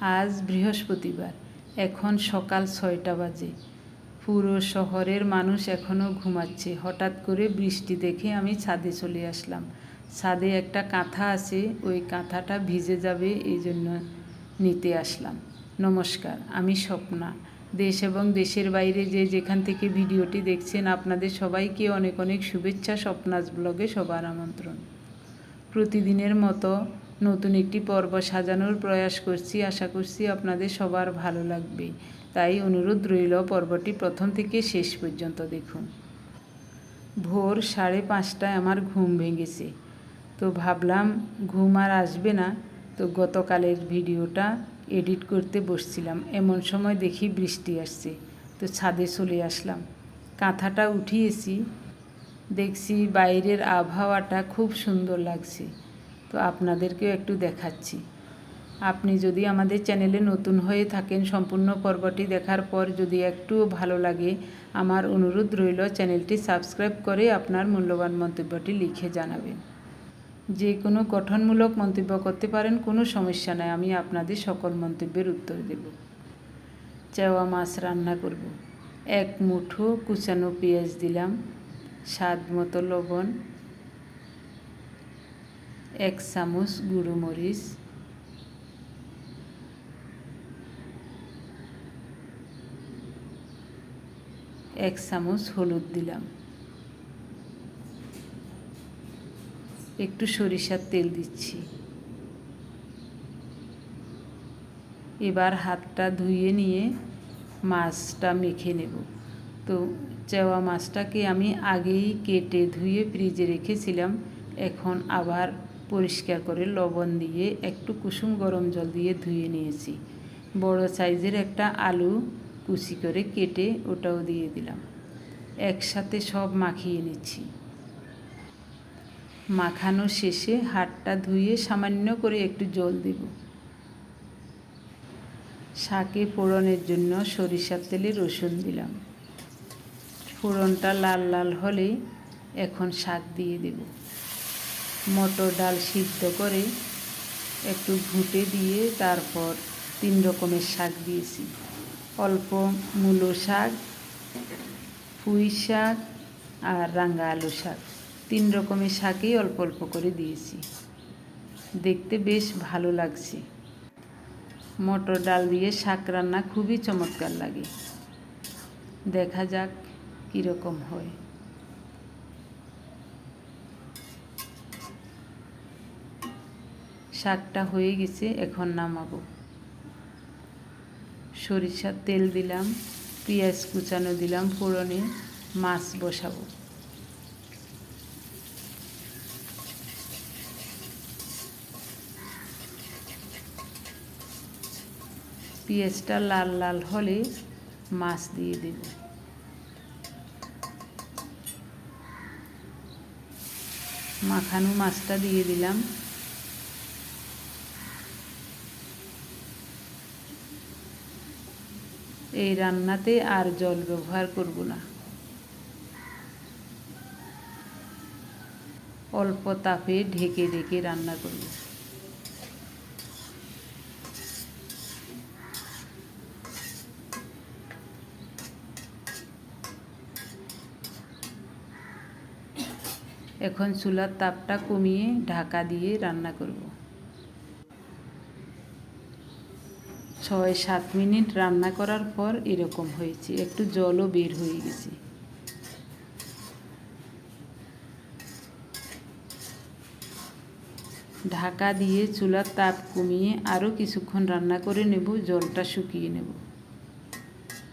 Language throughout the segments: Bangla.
আজ বৃহস্পতিবার, এখন সকাল 6টা বাজে। পুরো শহরের মানুষ এখনও ঘুমাচ্ছে। হঠাৎ করে বৃষ্টি দেখে আমি ছাদে চলে আসলাম। ছাদে একটা কাঁথা আছে, ওই কাঁথাটা ভিজে যাবে এই জন্য নিতে আসলাম। নমস্কার, আমি স্বপ্না। দেশ এবং দেশের বাইরে যে যেখান থেকে ভিডিওটি দেখছেন, আপনাদের সবাইকে অনেক অনেক শুভেচ্ছা। স্বপ্নাজ ব্লগে সবার আমন্ত্রণ। প্রতিদিনের মতো নতুন একটি পর্ব সাজানোর প্রয়াস করছি। আশা করছি আপনাদের সবার ভালো লাগবে, তাই অনুরোধ রইল পর্বটি প্রথম থেকে শেষ পর্যন্ত দেখুন। ভোর 5:30টায় আমার ঘুম ভেঙেছে, তো ভাবলাম ঘুম আর আসবে না, তো গতকালের ভিডিওটা এডিট করতে বসছিলাম। এমন সময় দেখি বৃষ্টি আসছে, তো ছাদে চলে আসলাম। কাঁথাটা উঠিয়েছি, দেখছি বাইরের আবহাওয়াটা খুব সুন্দর লাগছে, তো আপনাদেরকেও একটু দেখাচ্ছি। আপনি যদি আমাদের চ্যানেলে নতুন হয়ে থাকেন, সম্পূর্ণ পর্বটি দেখার পর যদি একটুও ভালো লাগে, আমার অনুরোধ রইল চ্যানেলটি সাবস্ক্রাইব করে আপনার মূল্যবান মন্তব্যটি লিখে জানাবেন। যে কোনো গঠনমূলক মন্তব্য করতে পারেন, কোনো সমস্যা নাই, আমি আপনাদের সকল মন্তব্যের উত্তর দেব। চেওয়া মাছ রান্না করব। 1 মুঠো কুচানো পেঁয়াজ দিলাম, স্বাদ মতো লবণ, 1 চামচ গুঁড়ো মরিচ, 1 চামচ হলুদ দিলাম, একটু সরিষার তেল দিচ্ছি। এবার হাতটা ধুয়ে নিয়ে মাছটা মেখে নেব। তো চেওয়া মাছটাকে আমি আগেই কেটে ধুয়ে ফ্রিজে রেখেছিলাম, এখন আবার পরিষ্কার করে লবণ দিয়ে একটু কুসুম গরম জল দিয়ে ধুয়ে নিয়েছি। বড় সাইজের একটা আলু কুচি করে কেটে ওটাও দিয়ে দিলাম। একসাথে সব মাখিয়ে নিচ্ছি। মাখানো শেষে হাতটা ধুয়ে সামান্য করে একটু জল দেব। শাকে ফোড়নের জন্য সরিষার তেলে রসুন দিলাম। ফোড়নটা লাল লাল হলে এখন শাক দিয়ে দেব। মটর ডাল সিদ্ধ করে একটু ঘুঁটে দিয়ে তারপর 3 রকমের শাক দিয়েছি। অল্প মূলো শাক, পুঁই শাক আর রাঙা আলু শাক, 3 রকমের শাকই অল্প অল্প করে দিয়েছি। দেখতে বেশ ভালো লাগছে। মটর ডাল দিয়ে শাক রান্না খুবই চমৎকার লাগে। দেখা যাক কীরকম হয়। শাকটা হয়ে গেছে, এখন নামাবো। সরিষার তেল দিলাম, পেঁয়াজ কুচানো দিলাম ফোড়নে, মাছ বসাবো। পেঁয়াজটা লাল লাল হলে মাছ দিয়ে দেব। মাখানো মাছটা দিয়ে দিলাম। এই রান্নাতে আর জল ব্যবহার করব না, অল্প তাপে ঢেকে ঢেকে রান্না করব। এখন চুলার তাপটা কমিয়ে ঢাকা দিয়ে রান্না করব। 6-7 মিনিট রান্না করার পর এরকম হয়েছে, একটু জলও বের হয়ে গেছে। ঢাকা দিয়ে চুলার তাপ কমিয়ে আরও কিছুক্ষণ রান্না করে নেব, জলটা শুকিয়ে নেব।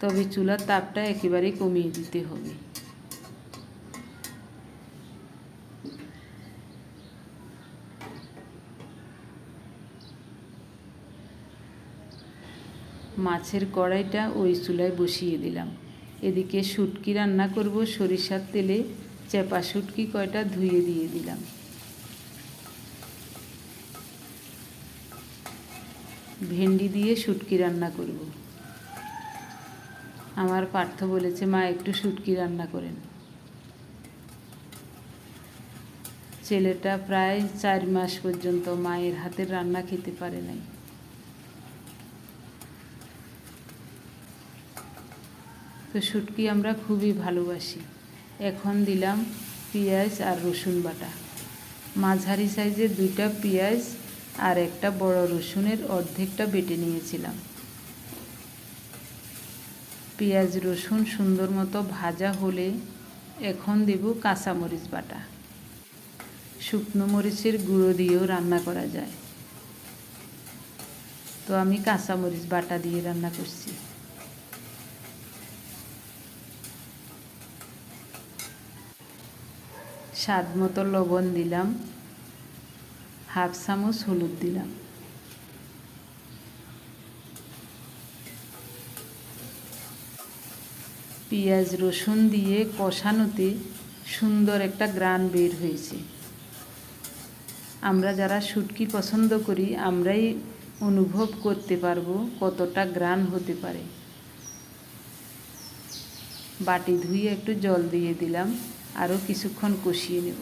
তবে চুলার তাপটা একেবারে কমিয়ে দিতে হবে। মাছের কড়াইটা ওই চুলায় বসিয়ে দিলাম। এদিকে শুটকি রান্না করব সরিষার তেলে। চেপা শুটকি কয়টা ধুয়ে দিয়ে দিলাম। ভেন্ডি দিয়ে শুটকি রান্না করব। আমার পার্থ বলেছে, মা একটু শুটকি রান্না করেন। ছেলেটা প্রায় 4 মাস পর্যন্ত মায়ের হাতের রান্না খেতে পারে নাই। তো শুটকি আমরা খুবই ভালোবাসি। এখন দিলাম পেঁয়াজ আর রসুন বাটা। মাঝারি সাইজের 2টা পেঁয়াজ আর একটা বড় রসুনের অর্ধেকটা বেটে নিয়েছিলাম। পেঁয়াজ রসুন সুন্দর মতো ভাজা হলে এখন দেব কাঁচামরিচ বাটা। শুকনো মরিচের গুঁড়ো দিয়েও রান্না করা যায়, তো আমি কাঁচামরিচ বাটা দিয়ে রান্না করছি। স্বাদ মতো লবণ দিলাম, হাফ চামচ হলুদ দিলাম। পেঁয়াজ রসুন দিয়ে কষানোতে সুন্দর একটা ঘ্রাণ বের হয়েছে। আমরা যারা শুটকি পছন্দ করি আমরাই অনুভব করতে পারবো কতটা ঘ্রাণ হতে পারে। বাটি ধুয়ে একটু জল দিয়ে দিলাম, আরও কিছুক্ষণ কষিয়ে নেব।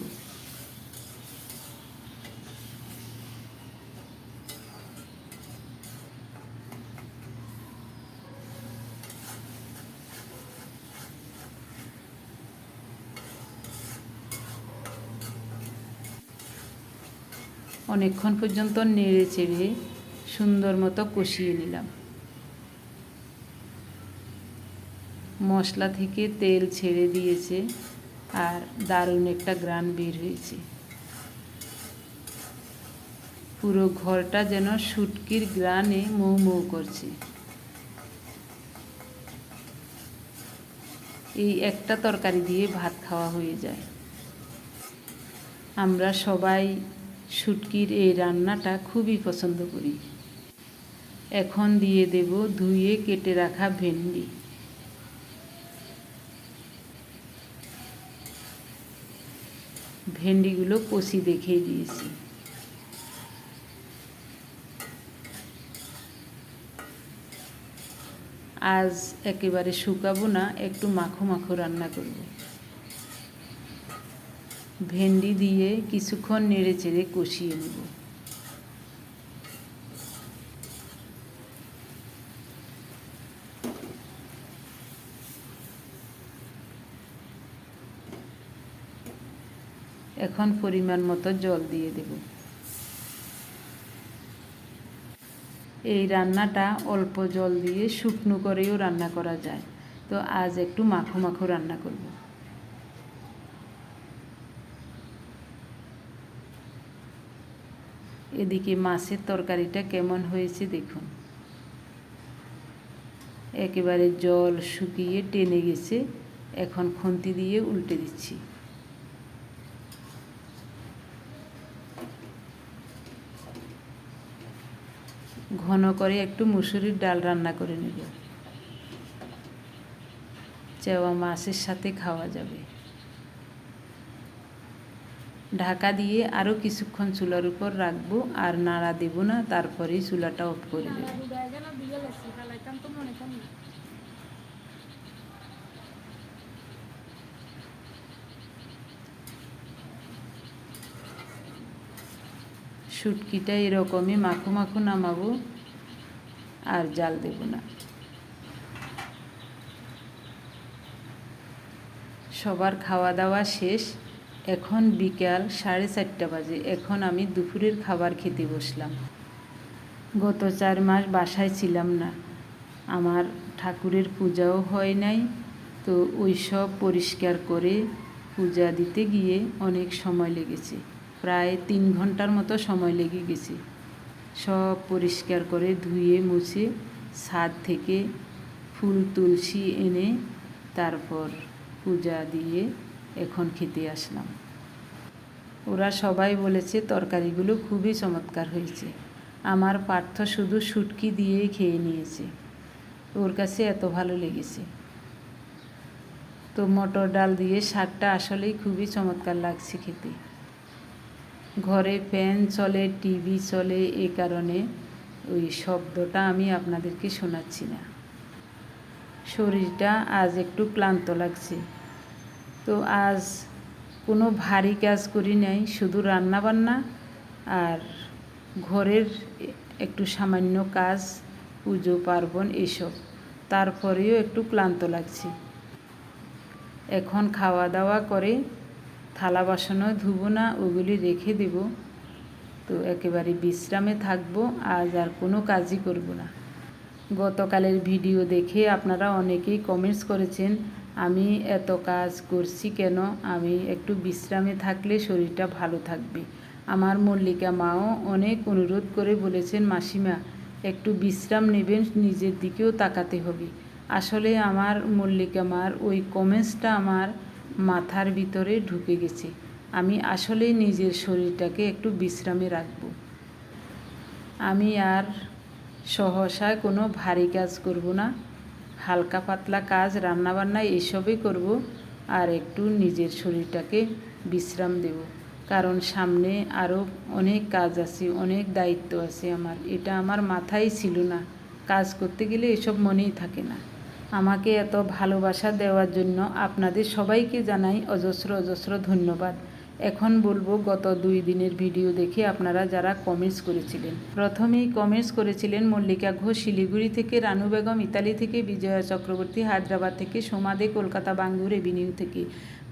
অনেকক্ষণ পর্যন্ত নেড়ে চেড়ে সুন্দর মতো কষিয়ে নিলাম। মশলা থেকে তেল ছেড়ে দিয়েছে আর দারুণ একটা ঘ্রাণ বের হয়েছে। পুরো ঘরটা যেন শুটকির ঘ্রাণে মৌ মৌ করছে। এই একটা তরকারি দিয়ে ভাত খাওয়া হয়ে যায়। আমরা সবাই শুটকির এই রান্নাটা খুবই পছন্দ করি। এখন দিয়ে দেব ধুয়ে কেটে রাখা ভেন্ডি। ভেন্ডিগুলো কষি দেখিয়ে দিয়েছি। আজ একেবারে শুকাবো না, একটু মাখো মাখো রান্না করব। ভেন্ডি দিয়ে কিছুক্ষণ নেড়ে চেড়ে কষিয়ে নেব। এখন পরিমাণ মতো জল দিয়ে দেব। এই রান্নাটা অল্প জল দিয়ে শুকনো করেও রান্না করা যায়, তো আজ একটু মাখো মাখো রান্না করব। এদিকে মাছের তরকারিটা কেমন হয়েছে দেখুন। একেবারে জল শুকিয়ে টেনে গেছে। এখন খুন্তি দিয়ে উল্টে দিচ্ছি। ঘন করে একটু মুসুরির ডাল রান্না করে নেব। চেওয়া মাছের সাথে খাওয়া যাবে। ঢাকা দিয়ে আরও কিছুক্ষণ চুলার উপর রাখবো, আর নাড়া দেব না, তারপরেই চুলাটা অফ করে দেব। শুটকিটা এরকমই মাখো মাখো নামাবো, আর জাল দেব না। সবার খাওয়া দাওয়া শেষ। এখন বিকাল 4:30 বাজে। এখন আমি দুপুরের খাবার খেতে বসলাম। গত 4 মাস বাসায় ছিলাম না, আমার ঠাকুরের পূজাও হয় নাই, তো ওই সব পরিষ্কার করে পূজা দিতে গিয়ে অনেক সময় লেগেছে। প্রায় 3 ঘন্টার মতো সময় লেগে গেছে। সব পরিষ্কার করে ধুয়ে মুছে ছাদ থেকে ফুল তুলসী এনে তারপর পূজা দিয়ে এখন খেতে আসলাম। ওরা সবাই বলেছে তরকারিগুলো খুবই চমৎকার হয়েছে। আমার পার্থ শুধু শুটকি দিয়েই খেয়ে নিয়েছে, ওর কাছে এত ভালো লেগেছে। তো মটর ডাল দিয়ে শাকটা আসলেই খুবই চমৎকার লাগছে খেতে। ঘরে ফ্যান চলে, টিভি চলে, এ কারণে ওই শব্দটা আমি আপনাদেরকে শোনাচ্ছি না। শরীরটা আজ একটু ক্লান্ত লাগছে। তো আজ কোনো ভারী কাজ করি নাই, শুধু রান্না বান্না আর ঘরের একটু সামান্য কাজ, পুজো পার্বণ এসব। তারপরেও একটু ক্লান্ত লাগছে। এখন খাওয়া দাওয়া করে থালা বাসনও ধুবো না, ওগুলি রেখে দেব। তো একেবারে বিশ্রামে থাকবো, আজ আর কোনো কাজই করব না। গতকালের ভিডিও দেখে আপনারা অনেকেই কমেন্টস করেছেন আমি এত কাজ করছি কেন, আমি একটু বিশ্রামে থাকলে শরীরটা ভালো থাকবে। আমার মল্লিকা মাও অনেক অনুরোধ করে বলেছেন মাসিমা একটু বিশ্রাম নেবেন, নিজের দিকেও তাকাতে হবে। আসলে আমার মল্লিকা মার ওই কমেন্টসটা আমার মাথার ভিতরে ঢুকে গেছে। আমি আসলেই নিজের শরীরটাকে একটু বিশ্রামে রাখব। আমি আর সহসায় কোনো ভারী কাজ করব না, হালকা পাতলা কাজ রান্নাবান্না এসবই করব, আর একটু নিজের শরীরটাকে বিশ্রাম দেব। কারণ সামনে আরও অনেক কাজ আছে, অনেক দায়িত্ব আছে আমার। এটা আমার মাথায় ছিল না, কাজ করতে গেলে এসব মনেই থাকে না। আমাকে এত ভালোবাসা দেওয়ার জন্য আপনাদের সবাইকে জানাই অজস্র অজস্র ধন্যবাদ। এখন বলবো গত 2 দিনের ভিডিও দেখে আপনারা যারা কমেন্টস করেছিলেন। প্রথমেই কমেন্টস করেছিলেন মল্লিকা ঘোষ শিলিগুড়ি থেকে, রানু বেগম ইতালি থেকে, বিজয়া চক্রবর্তী হায়দ্রাবাদ থেকে, সোমা দে কলকাতা বাঙ্গুর এভিনিউ থেকে,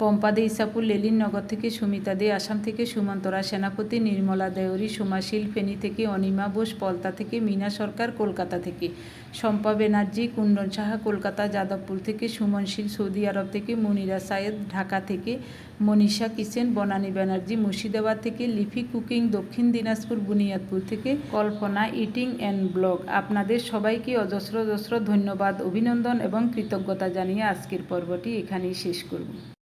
পম্পা দে ইসাপুর লেলিননগর থেকে, সুমিতা দে আসাম থেকে, সুমন্তরা সেনাপতি, নির্মলা দেওরি সোমাশিল ফেনী থেকে, অনিমা বোস পলতা থেকে, মিনা সরকার কলকাতা থেকে, শম্পা ব্যানার্জি কুণ্ডন সাহা কলকাতা যাদবপুর থেকে, সুমন শীল সৌদি আরব থেকে, মনিরা সায়েদ ঢাকা থেকে, মনীষা কিচেন বনানী ব্যানার্জি মুর্শিদাবাদ থেকে, লিফি কুকিং দক্ষিণ দিনাজপুর বুনিয়াদপুর থেকে, কল্পনা ইটিং অ্যান্ড ব্লগ। আপনাদের সবাইকে অজস্র অজস্র ধন্যবাদ, অভিনন্দন এবং কৃতজ্ঞতা জানিয়ে আজকের পর্বটি এখানেই শেষ করব।